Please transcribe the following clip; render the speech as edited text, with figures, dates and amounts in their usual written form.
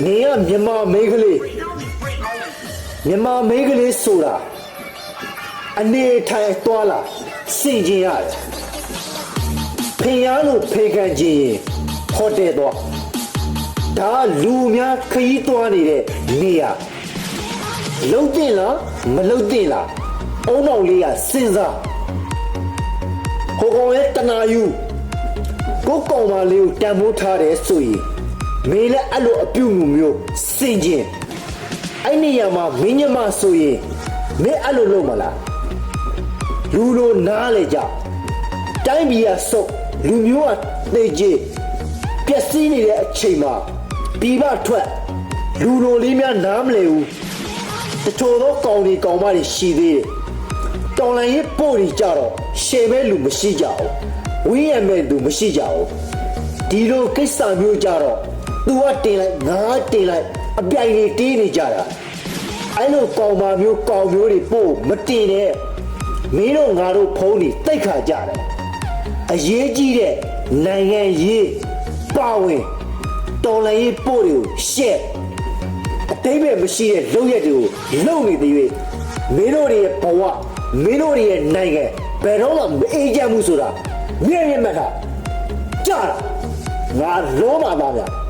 နေရမြန်မာမိန်းကလေးဆိုတာအနေထိုင်သွားလာစင်ကျင်ရတယ်ဖင်ရလို့ဖေခံခြင်းရင်ဟိုတယ်တော့ဒါလူများခရီးသွားနေတဲ့နေရာလုံးတင်လားမလုံးတင်လားအုံနောက်လေးကစဉ်းစားဟိုကောင်ရဲ့တနာယူကိုကောင်မလေးကိုတန်ဖိုးထားတယ်ဆိုရင်မင်းလည်းအဲ့လိုအပြုမှုမျိုးစင်ကျင်အဲ့နေရာမှာမင်းညမဆိုရင်မင်းအဲ့လိုလုပ်မလားလူလိုနားလေကြတိုင်းပြည်ကစုပ်လူမျိုးကသိကြီးပျက်စီးနေတဲ့အချိန်မှာပြည်ပထွက်လူလိုလေးများနားမလဲဘူးတချို့သောကောင်တွေကောင်မတွေရှိသေးတယ်တော်လိုင်းရေးပို့တွေကြတော့ရှယ်မဲ့လူမရှိကြဘူးဝင်းရမဲ့လူမရှိကြဘူးဒီလိုကိစ္စမျိုးကြတော့သူကတင်လိုက်ငါတင်လိုက်အပြိုင်တွေတေးနေကြတာအဲ့လိုကောင်မမျိုးကောင်မျိုးတွေပို့မတင်နဲ့မင်းတို့ငါတို့ဖုံးနေတိတ်ခါကြတယ်အရေးကြီးတဲ့နိုင်ငံရေးပါဝင်တော်လိုင်းရေးပို့တွေကိုရှက်အတိတ်ပဲမရှိတဲ့လုပ်ရက်တွေကိုလုပ်နေတဲ့၍မင်းတို့ရဲ့ဘဝမင်းတို့ရဲ့နိုင်ငံဘယ်တော့မှမအေးချမ်းဘူးဆိုတာမြင်ရမှတ်တာကြားလားငါလုံးပါပါဗျာ